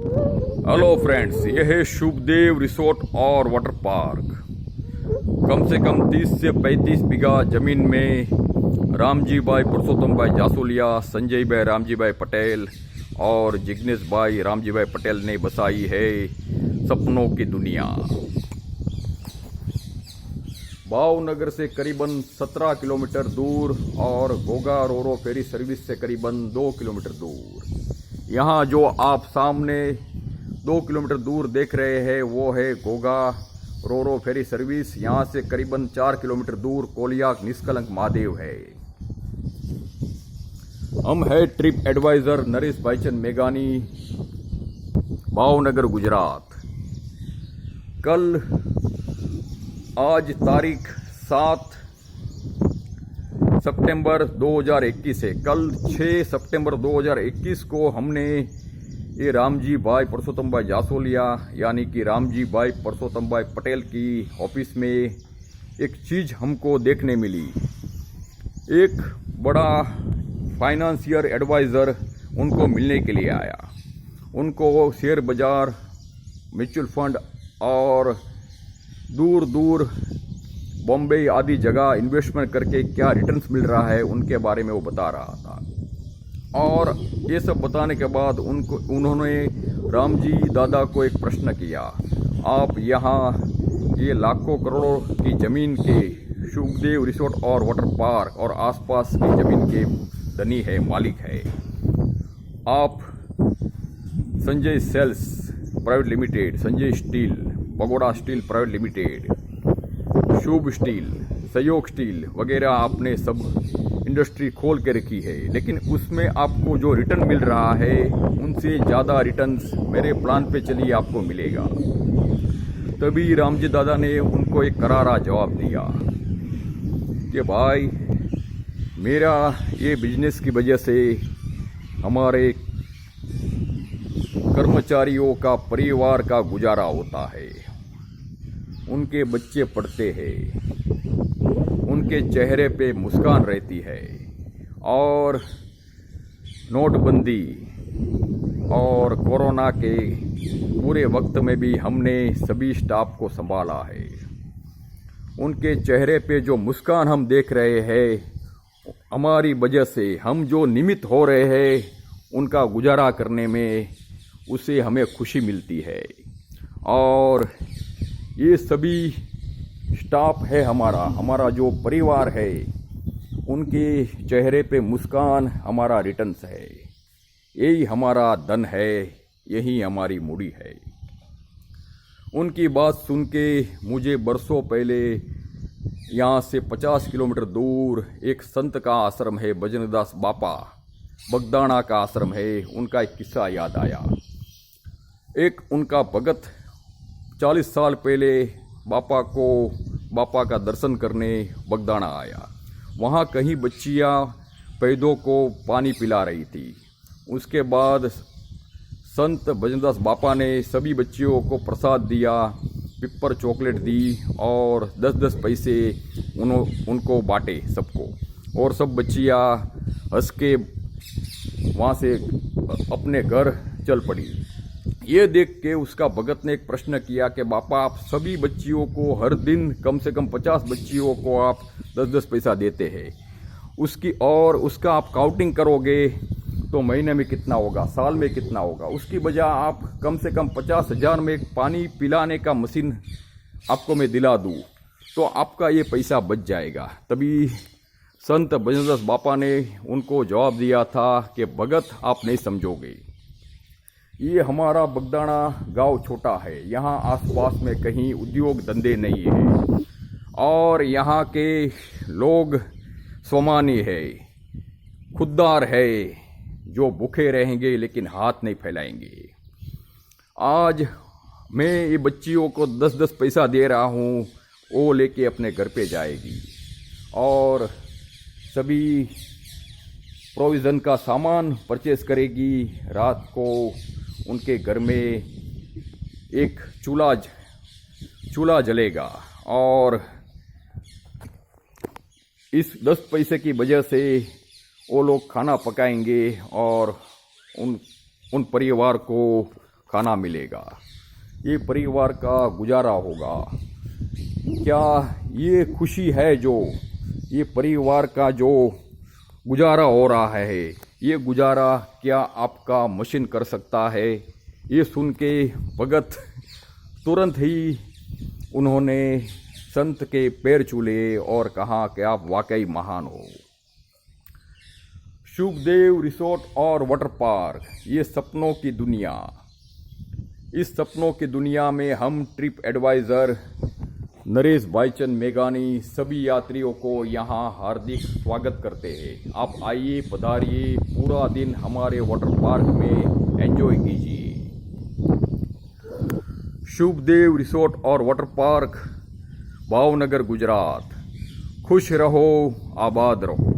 Hello friends, ये है Shubhdev resort और वाटर पार्क। कम से कम 30 से 35 बीघा जमीन में रामजी भाई पुरुषोत्तम भाई जासोलिया, संजय भाई रामजी भाई पटेल और जिग्नेश भाई रामजी भाई पटेल ने बसाई है सपनों की दुनिया। भावनगर से करीबन 17 किलोमीटर दूर और घोघा रोरो फेरी सर्विस से करीबन 2 किलोमीटर दूर। यहाँ जो आप सामने 2 किलोमीटर दूर देख रहे हैं वो है घोघा रोरो फेरी सर्विस। यहाँ से करीबन 4 किलोमीटर दूर कोलियाक निष्कलंक महादेव है। हम है ट्रिप एडवाइजर नरेश भाईचंद मेघानी, भावनगर गुजरात। कल आज तारीख 7 सितंबर 2021 है। कल 6 सितंबर 2021 को हमने ये रामजी भाई पुरुषोत्तम भाई जासोलिया यानी कि रामजी भाई पुरुषोत्तम भाई पटेल की ऑफिस में एक चीज़ हमको देखने मिली। एक बड़ा फाइनेंशियल एडवाइज़र उनको मिलने के लिए आया। उनको शेयर बाज़ार, म्यूचुअल फंड और दूर दूर बॉम्बे आदि जगह इन्वेस्टमेंट करके क्या रिटर्न्स मिल रहा है उनके बारे में वो बता रहा था। और ये सब बताने के बाद उन्होंने रामजी दादा को एक प्रश्न किया, आप यहाँ ये लाखों करोड़ों की ज़मीन के शुभदेव रिसोर्ट और वाटर पार्क और आसपास की ज़मीन के धनी है, मालिक है। आप Sanjay sales private limited, Sanjay steel, Pagoda steel private limited, Shubh steel, Sahyog steel वगैरह आपने सब इंडस्ट्री खोल के रखी है, लेकिन उसमें आपको जो रिटर्न मिल रहा है उनसे ज़्यादा रिटर्न्स मेरे प्लान पे चलिए आपको मिलेगा। तभी रामजी दादा ने उनको एक करारा जवाब दिया कि भाई, मेरा ये बिजनेस की वजह से हमारे कर्मचारियों का परिवार का गुजारा होता है, उनके बच्चे पढ़ते हैं, उनके चेहरे पे मुस्कान रहती है। और नोटबंदी और कोरोना के पूरे वक्त में भी हमने सभी स्टाफ को संभाला है। उनके चेहरे पे जो मुस्कान हम देख रहे हैं, हमारी वजह से हम जो निमित्त हो रहे हैं उनका गुजारा करने में, उसे हमें खुशी मिलती है। और ये सभी स्टाफ है हमारा जो परिवार है, उनके चेहरे पे मुस्कान हमारा रिटर्न्स है। यही हमारा धन है, यही हमारी मूड़ी है। उनकी बात सुन के मुझे बरसों पहले यहाँ से 50 किलोमीटर दूर एक संत का आश्रम है, भजनदास बापा, बगदाना का आश्रम है, उनका एक किस्सा याद आया। एक उनका भगत 40 साल पहले बापा का दर्शन करने बगदाना आया। वहाँ कहीं बच्चियाँ पैदों को पानी पिला रही थी। उसके बाद संत भजनदास बापा ने सभी बच्चियों को प्रसाद दिया, पिपर चॉकलेट दी और 10-10 पैसे उनको बांटे सबको। और सब बच्चियाँ हंस के वहाँ से अपने घर चल पड़ी। ये देख के उसका भगत ने एक प्रश्न किया कि बापा, आप सभी बच्चियों को हर दिन कम से कम 50 बच्चियों को आप 10-10 पैसा देते हैं, उसका आप काउंटिंग करोगे तो महीने में कितना होगा, साल में कितना होगा। उसकी बजाय आप कम से कम 50,000 में एक पानी पिलाने का मशीन आपको मैं दिला दूँ तो आपका ये पैसा बच जाएगा। तभी संत भजनदास बापा ने उनको जवाब दिया था कि भगत, आप नहीं समझोगे, ये हमारा बगदाना गांव छोटा है, यहाँ आसपास में कहीं उद्योग धंधे नहीं है और यहाँ के लोग स्वामानी है, खुददार है, जो भूखे रहेंगे लेकिन हाथ नहीं फैलाएंगे। आज मैं ये बच्चियों को 10-10 पैसा दे रहा हूँ, वो लेके अपने घर पे जाएगी और सभी प्रोविज़न का सामान परचेस करेगी। रात को उनके घर में एक चूल्हा जलेगा और इस 10 पैसे की वजह से वो लोग खाना पकाएंगे और उन परिवार को खाना मिलेगा, ये परिवार का गुजारा होगा। क्या ये खुशी है जो ये परिवार का जो गुजारा हो रहा है, ये गुजारा क्या आपका मशीन कर सकता है? ये सुन के भगत तुरंत ही उन्होंने संत के पैर छूले और कहा कि आप वाकई महान हो। सुखदेव रिसोर्ट और वाटर पार्क, ये सपनों की दुनिया। इस सपनों की दुनिया में हम ट्रिप एडवाइज़र नरेश भाईचंद मेघानी सभी यात्रियों को यहाँ हार्दिक स्वागत करते हैं। आप आइए, पधारिए, पूरा दिन हमारे वाटर पार्क में एंजॉय कीजिए। सुखदेव रिसोर्ट और वाटर पार्क, भावनगर, गुजरात। खुश रहो, आबाद रहो।